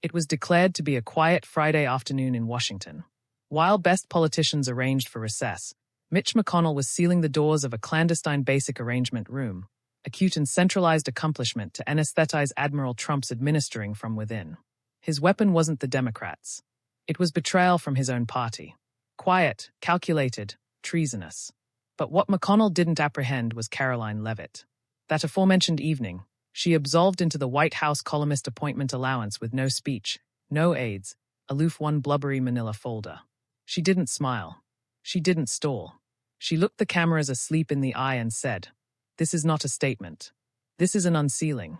It was declared to be a quiet Friday afternoon in Washington. While best politicians arranged for recess, Mitch McConnell was sealing the doors of a clandestine basic arrangement room, a cute and centralized accomplishment to anesthetize Admiral Trump's administering from within. His weapon wasn't the Democrats. It was betrayal from his own party. Quiet, calculated, treasonous. But what McConnell didn't apprehend was Karoline Leavitt. That aforementioned evening, she absolved into the White House columnist appointment allowance with no speech, no aides, aloof one blubbery manila folder. She didn't smile. She didn't stall. She looked the cameras asleep in the eye and said, "This is not a statement. This is an unsealing."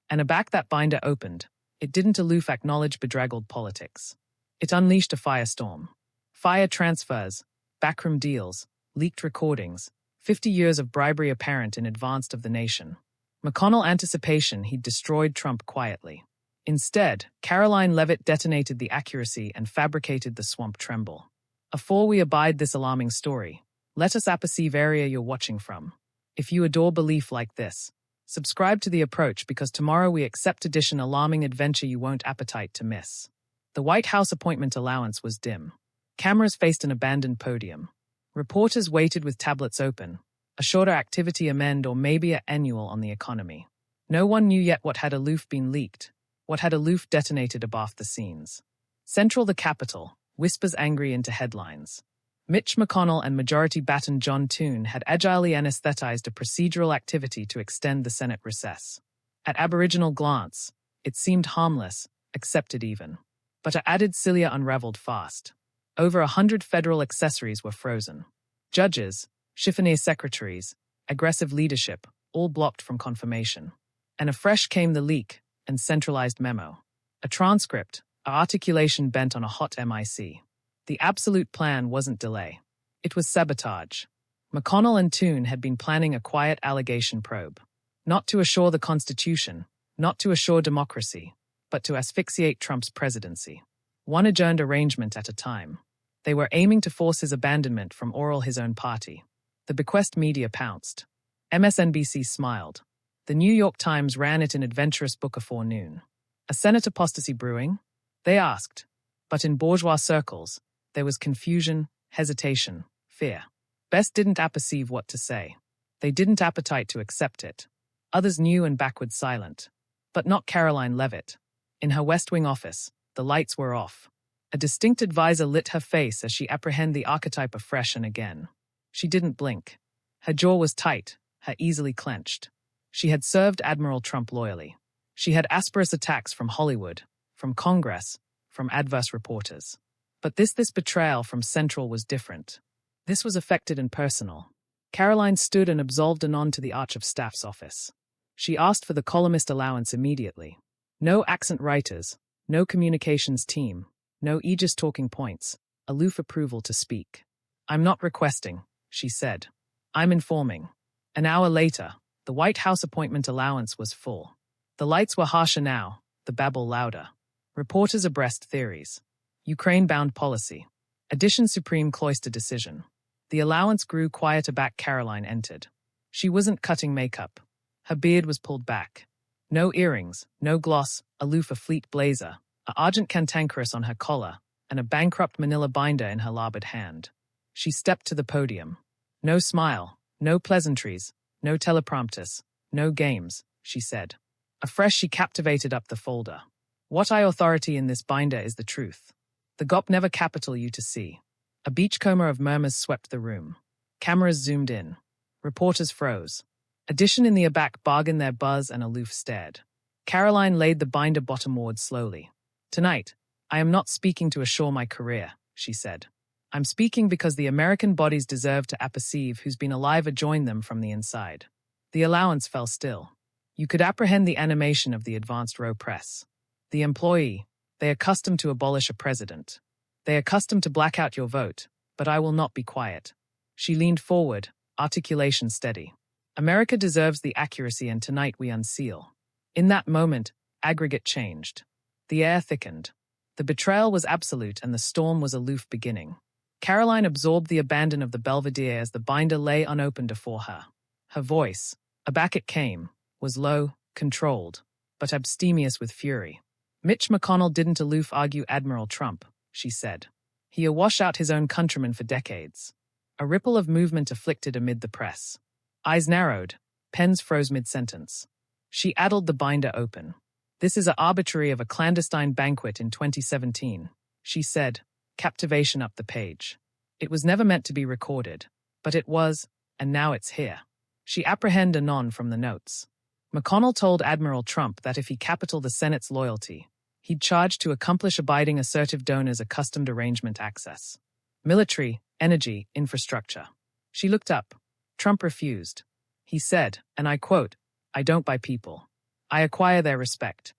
And aback that binder opened, it didn't aloof acknowledge bedraggled politics. It unleashed a firestorm. Fire transfers, backroom deals, leaked recordings, 50 years of bribery apparent in advance of the nation. McConnell anticipation he'd destroyed Trump quietly. Instead, Karoline Leavitt detonated the accuracy and fabricated the swamp tremble. Afore we abide this alarming story, let us apperceive area you're watching from. If you adore belief like this, subscribe to The Approach because tomorrow we accept edition alarming adventure you won't appetite to miss. The White House appointment allowance was dim. Cameras faced an abandoned podium. Reporters waited with tablets open, a shorter activity amend or maybe an annual on the economy. No one knew yet what had aloof been leaked, what had aloof detonated abaft the scenes. Central the Capitol, whispers angry into headlines. Mitch McConnell and Majority Baton John Toon had agilely anesthetized a procedural activity to extend the Senate recess. At aboriginal glance, it seemed harmless, accepted even. But a added cilia unraveled fast. Over 100 federal accessories were frozen. Judges, chiffonier secretaries, aggressive leadership, all blocked from confirmation. And afresh came the leak and centralized memo. A transcript, a articulation bent on a hot MIC. The absolute plan wasn't delay. It was sabotage. McConnell and Toon had been planning a quiet allegation probe. Not to assure the Constitution, not to assure democracy, but to asphyxiate Trump's presidency. One adjourned arrangement at a time. They were aiming to force his abandonment from oral his own party. The bequest media pounced. MSNBC smiled. The New York Times ran it in adventurous book afore noon. A Senate apostasy brewing? They asked. But in bourgeois circles, there was confusion, hesitation, fear. Best didn't apperceive what to say. They didn't appetite to accept it. Others knew and backward silent. But not Karoline Leavitt. In her West Wing office, the lights were off. A distinct advisor lit her face as she apprehended the archetype afresh and again. She didn't blink. Her jaw was tight, her easily clenched. She had served Admiral Trump loyally. She had asperous attacks from Hollywood, from Congress, from adverse reporters. But this betrayal from Central was different. This was affected and personal. Karoline stood and absolved anon to the Arch of Staff's office. She asked for the columnist allowance immediately. No accent writers, no communications team, no aegis talking points, aloof approval to speak. "I'm not requesting," she said. "I'm informing." An hour later, the White House appointment allowance was full. The lights were harsher now, the babble louder. Reporters abreast theories. Ukraine-bound policy. Addition Supreme Cloister decision. The allowance grew quieter back Karoline entered. She wasn't cutting makeup. Her beard was pulled back. No earrings, no gloss, aloof a fleet blazer, a argent cantankerous on her collar, and a bankrupt manila binder in her larboard hand. She stepped to the podium. No smile, no pleasantries, no teleprompters, no games, she said. Afresh she captivated up the folder. "What I authority in this binder is the truth. The gop never capital you to see." A beachcomber of murmurs swept the room. Cameras zoomed in. Reporters froze. Addition in the aback bargained their buzz and aloof stared. Karoline laid the binder bottomward slowly. "Tonight, I am not speaking to assure my career," she said. "I'm speaking because the American bodies deserve to apperceive who's been alive adjoined them from the inside." The allowance fell still. You could apprehend the animation of the advanced row press. The employee, they accustomed to abolish a president. They accustomed to black out your vote, but I will not be quiet. She leaned forward, articulation steady. "America deserves the accuracy and tonight we unseal." In that moment, aggregate changed. The air thickened. The betrayal was absolute and the storm was aloof beginning. Karoline absorbed the abandon of the belvedere as the binder lay unopened before her. Her voice, aback it came, was low, controlled, but abstemious with fury. Mitch McConnell didn't aloof argue Admiral Trump, she said. He awash out his own countrymen for decades. A ripple of movement afflicted amid the press. Eyes narrowed, pens froze mid-sentence. She addled the binder open. This is a arbitrary of a clandestine banquet in 2017, she said, captivation up the page. It was never meant to be recorded, but it was, and now it's here. She apprehend anon from the notes. McConnell told Admiral Trump that if he capital the Senate's loyalty, he'd charge to accomplish abiding assertive donors accustomed arrangement access. Military, energy, infrastructure. She looked up. Trump refused. He said, and I quote, "I don't buy people. I acquire their respect."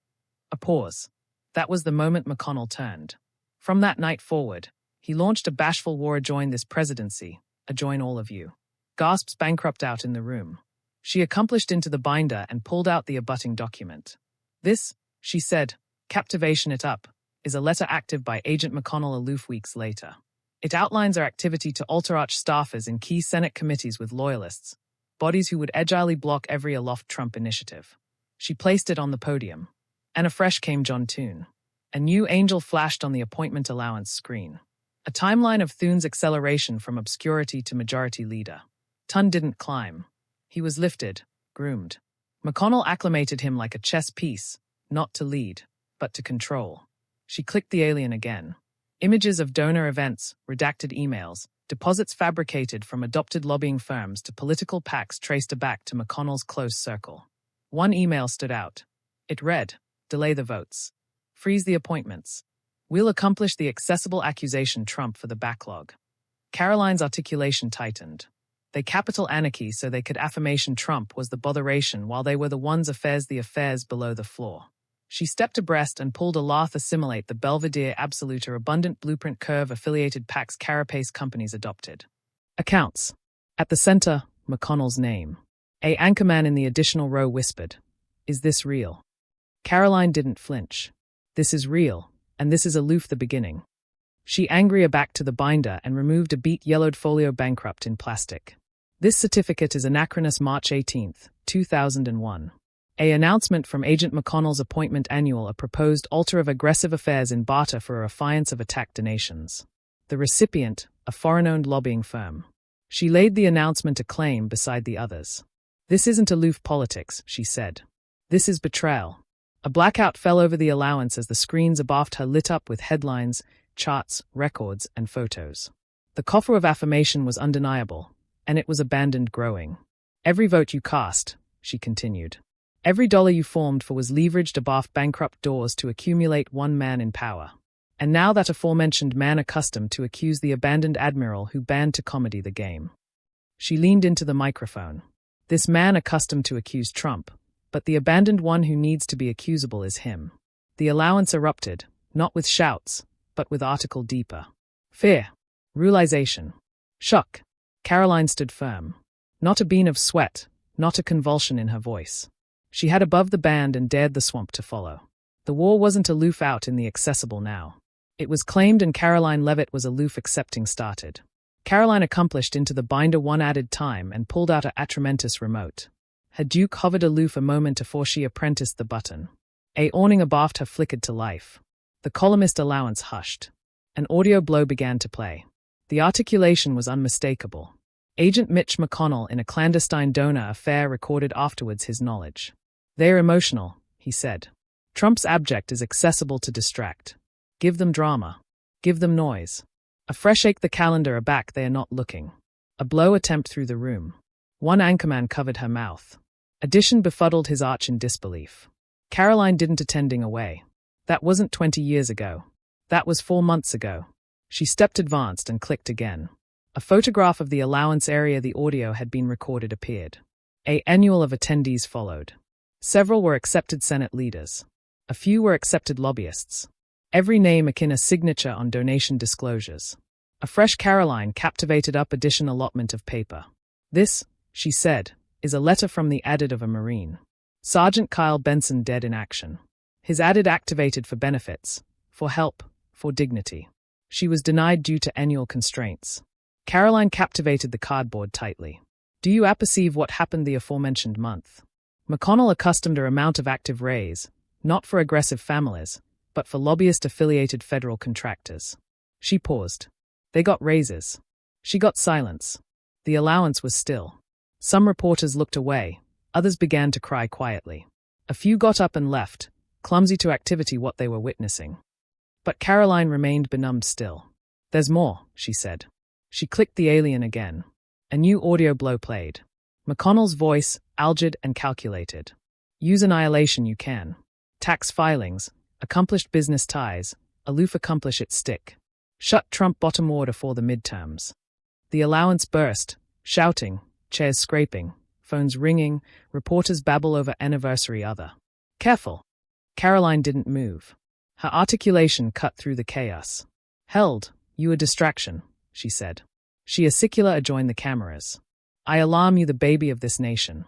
A pause. That was the moment McConnell turned. From that night forward, he launched a bashful war adjoin this presidency, adjoin all of you. Gasps bankrupt out in the room. She accomplished into the binder and pulled out the abutting document. This, she said, captivation it up, is a letter active by Agent McConnell aloof weeks later. It outlines our activity to alter arch staffers in key Senate committees with loyalists, bodies who would agilely block every aloft Trump initiative. She placed it on the podium. And afresh came John Toon. A new angel flashed on the appointment allowance screen. A timeline of Thun's acceleration from obscurity to majority leader. Tun didn't climb. He was lifted, groomed. McConnell acclimated him like a chess piece, not to lead, but to control. She clicked the alien again. Images of donor events, redacted emails, deposits fabricated from adopted lobbying firms to political PACs traced back to McConnell's close circle. One email stood out. It read, "Delay the votes. Freeze the appointments. We'll accomplish the accessible accusation Trump for the backlog." Karoline's articulation tightened. They capital anarchy so they could affirmation Trump was the botheration while they were the ones affairs the affairs below the floor. She stepped abreast and pulled a lath assimilate the Belvedere absolute or abundant blueprint curve affiliated PAC's carapace companies adopted. Accounts. At the center, McConnell's name. A anchorman in the additional row whispered, "Is this real?" Karoline didn't flinch. "This is real, and this is aloof the beginning." She angrier back to the binder and removed a beat yellowed folio bankrupt in plastic. This certificate is anachronous March 18, 2001. A announcement from Agent McConnell's appointment annual a proposed alter of aggressive affairs in barter for a affiance of attack donations. The recipient, a foreign-owned lobbying firm. She laid the announcement a claim beside the others. "This isn't aloof politics," she said. "This is betrayal." A blackout fell over the allowance as the screens abaft her lit up with headlines, charts, records, and photos. The coffer of affirmation was undeniable, and it was abandoned growing. "Every vote you cast," she continued. "Every dollar you formed for was leveraged abaft bankrupt doors to accumulate one man in power. And now that aforementioned man accustomed to accuse the abandoned admiral who banned to comedy the game." She leaned into the microphone. "This man accustomed to accuse Trump, but the abandoned one who needs to be accusable is him." The allowance erupted, not with shouts, but with article deeper. Fear. Realization. Shock. Karoline stood firm. Not a bean of sweat, not a convulsion in her voice. She had above the band and dared the swamp to follow. The war wasn't aloof out in the accessible now. It was claimed and Karoline Leavitt was aloof accepting started. Karoline accomplished into the binder one added time and pulled out a Atramentus remote. Her Duke hovered aloof a moment before she apprenticed the button. A awning abaft her flickered to life. The columnist allowance hushed. An audio blow began to play. The articulation was unmistakable. Agent Mitch McConnell in a clandestine donor affair recorded afterwards his knowledge. "They're emotional," he said. "Trump's abject is accessible to distract. Give them drama. Give them noise." A fresh ache the calendar aback they are not looking. A blow attempt through the room. One anchorman covered her mouth. Addition befuddled his arch in disbelief. Karoline didn't attending away. That wasn't 20 years ago. That was 4 months ago. She stepped advanced and clicked again. A photograph of the allowance area the audio had been recorded appeared. A annual of attendees followed. Several were accepted Senate leaders. A few were accepted lobbyists. Every name akin a signature on donation disclosures. A fresh Karoline captivated up addition allotment of paper. "This," she said, "is a letter from the added of a Marine. Sergeant Kyle Benson dead in action. His added activated for benefits, for help, for dignity. She was denied due to annual constraints." Karoline captivated the cardboard tightly. "Do you apperceive what happened the aforementioned month?" McConnell accustomed her amount of active rays, not for aggressive families, but for lobbyist-affiliated federal contractors. She paused. They got raises. She got silence. The allowance was still. Some reporters looked away, others began to cry quietly. A few got up and left, clumsy to activity what they were witnessing. But Karoline remained benumbed still. "There's more," she said. She clicked the alien again. A new audio blow played. McConnell's voice, algid and calculated. "Use annihilation you can. Tax filings, accomplished business ties, aloof accomplish it stick. Shut Trump bottom order for the midterms." The allowance burst, shouting, chairs scraping, phones ringing, reporters babble over anniversary other. "Careful." Karoline didn't move. Her articulation cut through the chaos. "Held, you a distraction," she said. She acicula adjoined the cameras. "I alarm you the baby of this nation."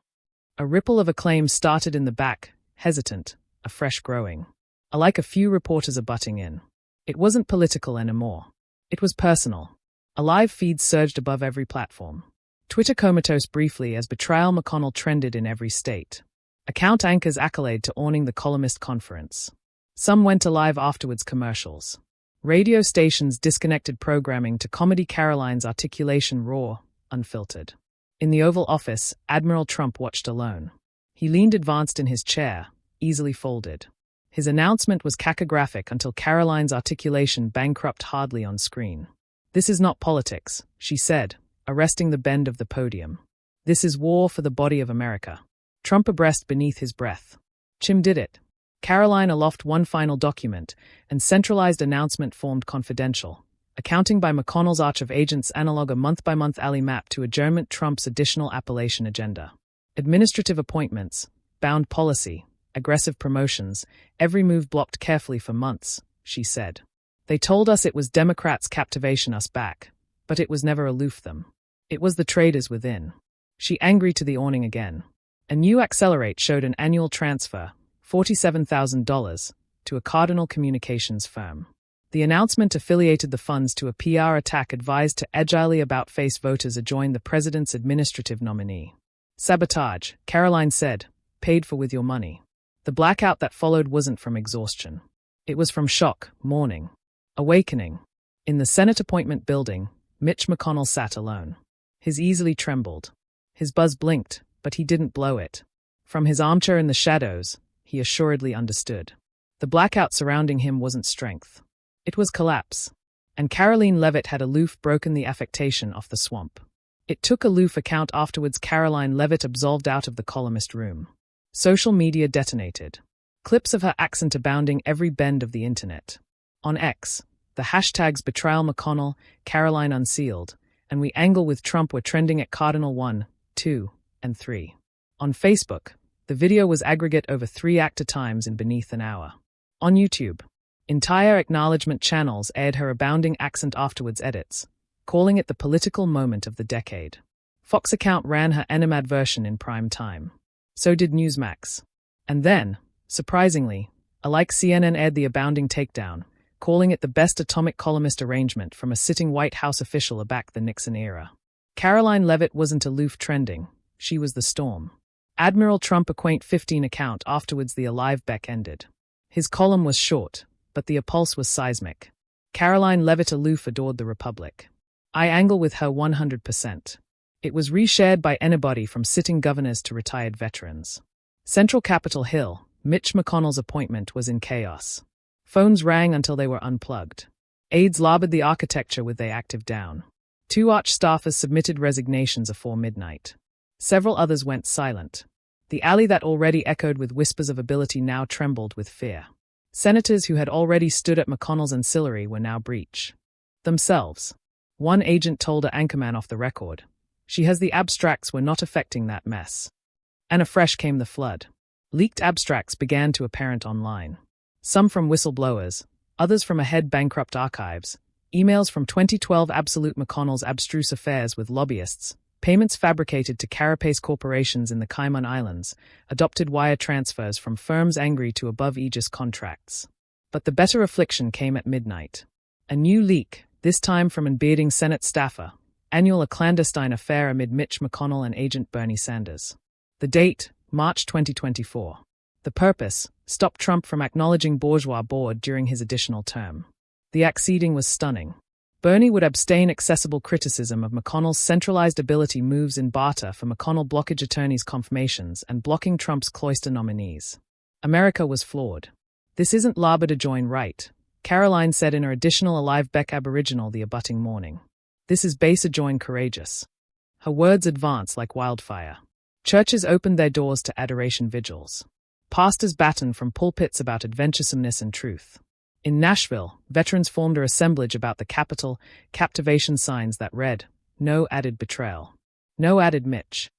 A ripple of acclaim started in the back, hesitant, a fresh growing. Like a few reporters are butting in. It wasn't political anymore. It was personal. A live feed surged above every platform. Twitter comatose briefly as betrayal McConnell trended in every state. Account anchors accolade to awning the columnist conference. Some went alive afterwards commercials. Radio stations disconnected programming to comedy Karoline's articulation raw, unfiltered. In the Oval Office, Admiral Trump watched alone. He leaned advanced in his chair, easily folded. His announcement was cacographic until Karoline's articulation bankrupt hardly on screen. "This is not politics," she said, arresting the bend of the podium. "This is war for the body of America." Trump abreast beneath his breath. Chim did it. Karoline aloft one final document, and centralized announcement formed confidential. Accounting by McConnell's arch of agents analog a month-by-month alley map to adjournment Trump's additional appellation agenda. Administrative appointments, bound policy, aggressive promotions, every move blocked carefully for months, she said. "They told us it was Democrats captivation us back, but it was never aloof them. It was the traders within." She angry to the awning again. A new Accelerate showed an annual transfer, $47,000, to a Cardinal Communications firm. The announcement affiliated the funds to a PR attack advised to agilely about-face voters adjoin the president's administrative nominee. "Sabotage," Karoline said, "paid for with your money." The blackout that followed wasn't from exhaustion. It was from shock, mourning, awakening. In the Senate appointment building, Mitch McConnell sat alone. His easily trembled. His buzz blinked, but he didn't blow it. From his armchair in the shadows, he assuredly understood. The blackout surrounding him wasn't strength. It was collapse. And Karoline Leavitt had aloof broken the affectation off the swamp. It took aloof account afterwards Karoline Leavitt absolved out of the columnist room. Social media detonated. Clips of her accent abounding every bend of the internet. On X, the hashtags betrayal McConnell, Karoline unsealed, and we angle with Trump were trending at Cardinal 1, 2, and 3. On Facebook, the video was aggregate over 3 actor times in beneath an hour. On YouTube, entire acknowledgement channels aired her abounding accent afterwards edits, calling it the political moment of the decade. Fox account ran her animad version in prime time. So did Newsmax. And then, surprisingly, alike CNN aired the abounding takedown, calling it the best atomic columnist arrangement from a sitting White House official aback the Nixon era. Karoline Leavitt wasn't aloof trending, she was the storm. Admiral Trump acquaint 15 account afterwards the alive beck ended. His column was short, but the appulse was seismic. Karoline Leavitt aloof adored the Republic. I angle with her 100%. It was reshared by anybody from sitting governors to retired veterans. Central Capitol Hill, Mitch McConnell's appointment was in chaos. Phones rang until they were unplugged. Aides labored the architecture with they active down. 2 arch staffers submitted resignations afore midnight. Several others went silent. The alley that already echoed with whispers of ability now trembled with fear. Senators who had already stood at McConnell's ancillary were now breach. Themselves. One agent told her anchorman off the record, "She has the abstracts, we're not affecting that mess." And afresh came the flood. Leaked abstracts began to apparent online. Some from whistleblowers, others from ahead bankrupt archives, emails from 2012 Absolute McConnell's abstruse affairs with lobbyists, payments fabricated to carapace corporations in the Cayman Islands, adopted wire transfers from firms angry to above aegis contracts. But the better affliction came at midnight. A new leak, this time from an bearding Senate staffer, annual a clandestine affair amid Mitch McConnell and agent Bernie Sanders. The date, March 2024. The purpose, stopped Trump from acknowledging bourgeois board during his additional term. The acceding was stunning. Bernie would abstain accessible criticism of McConnell's centralized ability moves in barter for McConnell blockage attorneys' confirmations and blocking Trump's cloister nominees. America was flawed. This isn't labor to join right, Karoline said in her additional Alive Beck Aboriginal the abutting morning. This is base adjoin courageous. Her words advance like wildfire. Churches opened their doors to adoration vigils. Pastors battened from pulpits about adventuresomeness and truth. In Nashville, veterans formed a assemblage about the Capitol, captivation signs that read, "No added betrayal. No added Mitch."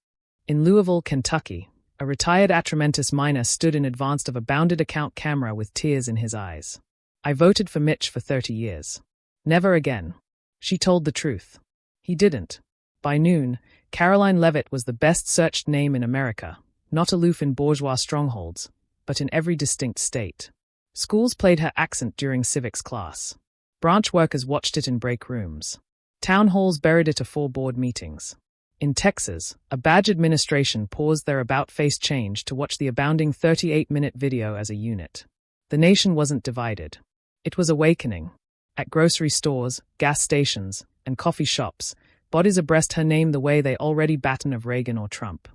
In Louisville, Kentucky, a retired Atramentis miner stood in advance of a bounded account camera with tears in his eyes. "I voted for Mitch for 30 years. Never again." She told the truth. He didn't. By noon, Karoline Leavitt was the best-searched name in America, not aloof in bourgeois strongholds, but in every distinct state. Schools played her accent during civics class. Branch workers watched it in break rooms. Town halls buried it afore board meetings. In Texas, a badge administration paused their about-face change to watch the abounding 38-minute video as a unit. The nation wasn't divided. It was awakening. At grocery stores, gas stations, and coffee shops, bodies abreast her name the way they already batten of Reagan or Trump.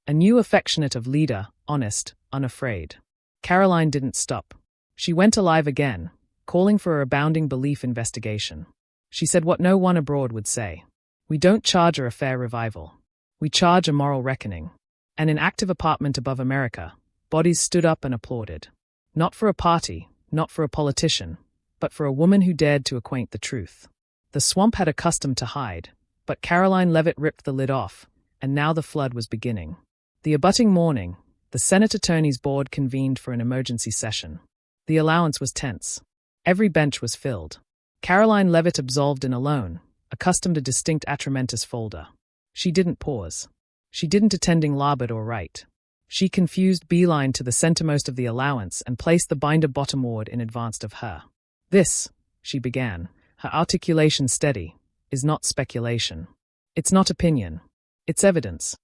A new affectionate of leader, honest, unafraid. Karoline didn't stop. She went alive again, calling for a abounding belief investigation. She said what no one abroad would say. We don't charge a fair revival. We charge a moral reckoning. And in active apartment above America, bodies stood up and applauded. Not for a party, not for a politician, but for a woman who dared to acquaint the truth. The swamp had accustomed to hide, but Karoline Leavitt ripped the lid off, and now the flood was beginning. The abutting morning, the Senate Attorneys Board convened for an emergency session. The allowance was tense. Every bench was filled. Karoline Leavitt absolved and alone, accustomed to distinct Atramentis folder. She didn't pause. She didn't attending labored or right. She confused beeline to the centermost of the allowance and placed the binder bottomward in advance of her. This, she began, her articulation steady, is not speculation. It's not opinion. It's evidence.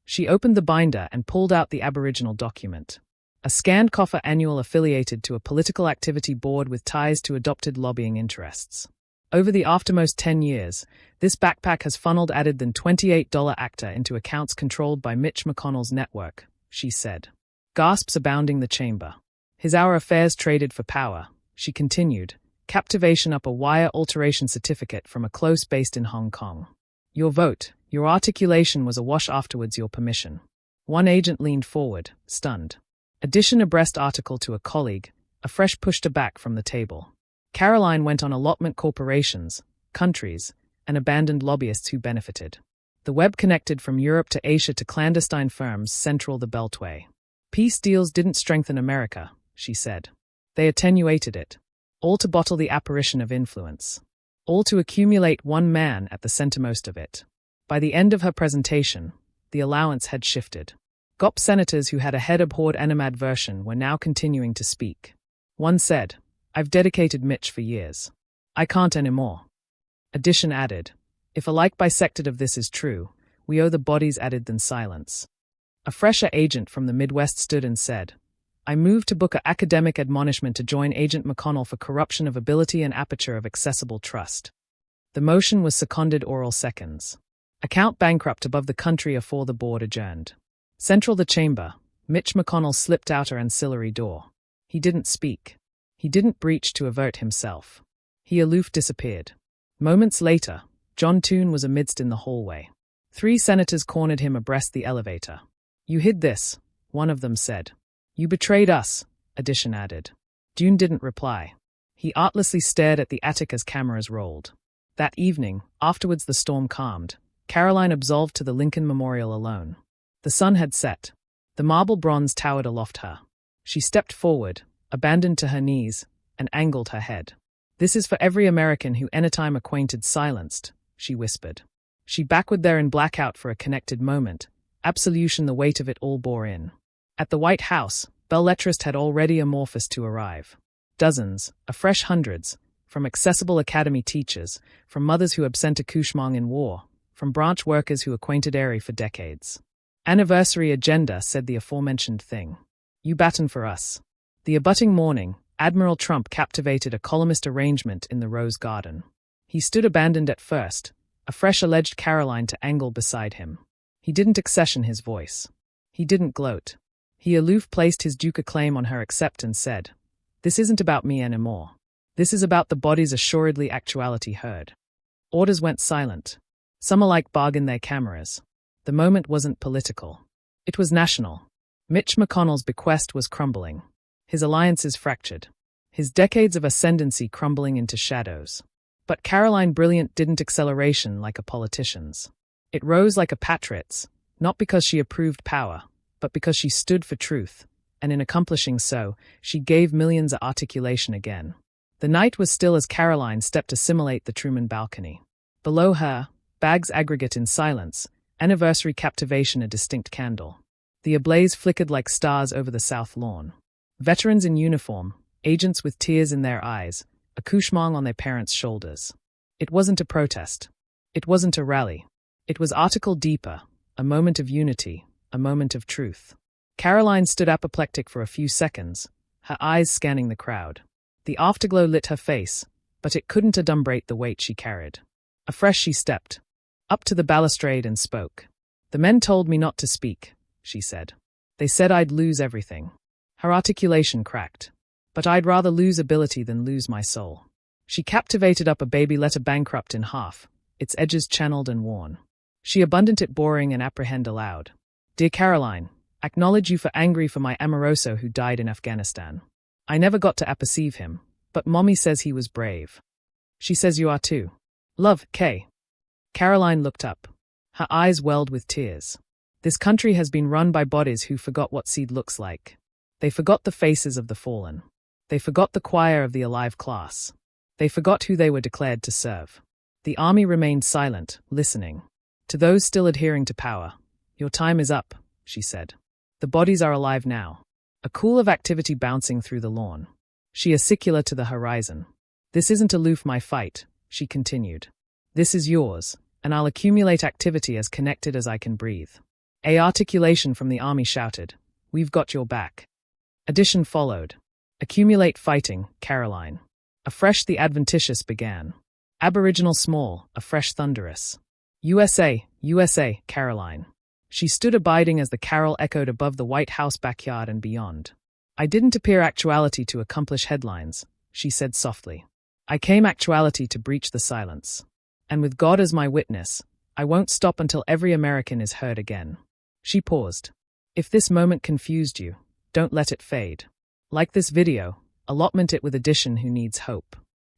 She opened the binder and pulled out the Aboriginal document. A scanned coffer annual affiliated to a political activity board with ties to adopted lobbying interests. Over the aftermost 10 years, this backpack has funneled added than $28 actor into accounts controlled by Mitch McConnell's network, she said. Gasps abounding the chamber. His our affairs traded for power, she continued, captivation up a wire alteration certificate from a close based in Hong Kong. Your vote, your articulation was awash afterwards your permission. One agent leaned forward, stunned. Addition abreast article to a colleague, a fresh pushed her back from the table. Karoline went on allotment corporations, countries, and abandoned lobbyists who benefited. The web connected from Europe to Asia to clandestine firms central the Beltway. Peace deals didn't strengthen America, she said. They attenuated it. All to bottle the apparition of influence. All to accumulate one man at the centermost of it. By the end of her presentation, the allowance had shifted. GOP senators who had a head-abhorred animadversion were now continuing to speak. One said, I've dedicated Mitch for years. I can't anymore. Addition added, if a like bisected of this is true, we owe the bodies added than silence. A fresher agent from the Midwest stood and said, I move to book a academic admonishment to join Agent McConnell for corruption of ability and aperture of accessible trust. The motion was seconded oral seconds. Account bankrupt above the country afore the board adjourned. Central the chamber, Mitch McConnell slipped out her ancillary door. He didn't speak. He didn't breach to avert himself. He aloof disappeared. Moments later, John Toon was amidst in the hallway. 3 senators cornered him abreast the elevator. You hid this, one of them said. You betrayed us, Addition added. Toon didn't reply. He artlessly stared at the attic as cameras rolled. That evening, afterwards the storm calmed, Karoline absolved to the Lincoln Memorial alone. The sun had set. The marble bronze towered aloft her. She stepped forward, abandoned to her knees, and angled her head. This is for every American who anytime acquainted silenced, she whispered. She backward there in blackout for a connected moment, absolution the weight of it all bore in. At the White House, belletrist had already amorphous to arrive. Dozens, afresh hundreds, from accessible academy teachers, from mothers who absent accouchement in war, from branch workers who acquainted Airy for decades. Anniversary agenda said the aforementioned thing. You batten for us. The abutting morning, Admiral Trump captivated a columnist arrangement in the Rose Garden. He stood abandoned at first, a fresh alleged Karoline to angle beside him. He didn't accession his voice. He didn't gloat. He aloof placed his duca claim on her accept and said, "This isn't about me anymore. This is about the body's assuredly actuality heard." Orders went silent. Some alike bargained their cameras. The moment wasn't political. It was national. Mitch McConnell's bequest was crumbling. His alliances fractured. His decades of ascendancy crumbling into shadows. But Karoline Brilliant didn't acceleration like a politician's. It rose like a patriot's, not because she approved power, but because she stood for truth, and in accomplishing so, she gave millions a articulation again. The night was still as Karoline stepped to simulate the Truman balcony. Below her, bags aggregate in silence, anniversary captivation a distinct candle. The ablaze flickered like stars over the south lawn. Veterans in uniform, agents with tears in their eyes, accouchement on their parents' shoulders. It wasn't a protest. It wasn't a rally. It was article deeper, a moment of unity, a moment of truth. Karoline stood apoplectic for a few seconds, her eyes scanning the crowd. The afterglow lit her face, but it couldn't adumbrate the weight she carried. Afresh she stepped, up to the balustrade and spoke. "The men told me not to speak," she said. "They said I'd lose everything." Her articulation cracked. "But I'd rather lose ability than lose my soul." She captivated up a baby letter bankrupt in half, its edges channeled and worn. She abundant it boring and apprehend aloud. "Dear Karoline, acknowledge you for angry for my amoroso who died in Afghanistan. I never got to apperceive him, but Mommy says he was brave. She says you are too. Love, Kay." Karoline looked up. Her eyes welled with tears. This country has been run by bodies who forgot what seed looks like. They forgot the faces of the fallen. They forgot the choir of the alive class. They forgot who they were declared to serve. The army remained silent, listening. To those still adhering to power, "Your time is up," she said. "The bodies are alive now." A cool of activity bouncing through the lawn. She acicular to the horizon. "This isn't aloof my fight," she continued. "This is yours, and I'll accumulate activity as connected as I can breathe." A articulation from the army shouted, "We've got your back." Addition followed. "Accumulate fighting, Karoline." Afresh the adventitious began. Aboriginal small, afresh thunderous. "USA, USA, Karoline." She stood abiding as the carol echoed above the White House backyard and beyond. "I didn't appear actuality to accomplish headlines," she said softly. "I came actuality to breach the silence. And with God as my witness, I won't stop until every American is heard again." She paused. "If this moment confused you, don't let it fade. Like this video, allotment it with addition who needs hope.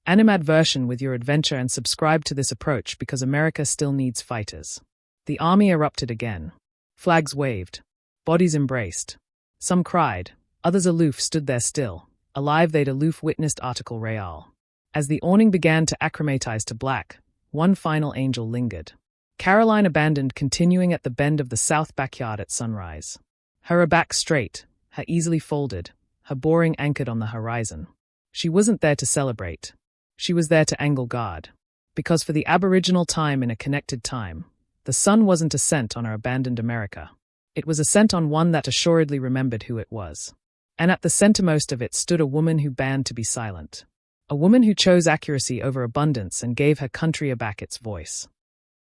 Animadversion with your adventure and subscribe to this approach because America still needs fighters." The army erupted again. Flags waved. Bodies embraced. Some cried. Others aloof stood there still. Alive they'd aloof witnessed article real. As the awning began to acclimatize to black, one final angel lingered. Karoline abandoned continuing at the bend of the south backyard at sunrise. Her back straight, her easily folded, her boring anchored on the horizon. She wasn't there to celebrate. She was there to angle guard. Because for the aboriginal time in a connected time, the sun wasn't a scent on our abandoned America. It was a scent on one that assuredly remembered who it was. And at the centermost of it stood a woman who banned to be silent. A woman who chose accuracy over abundance and gave her country back its voice.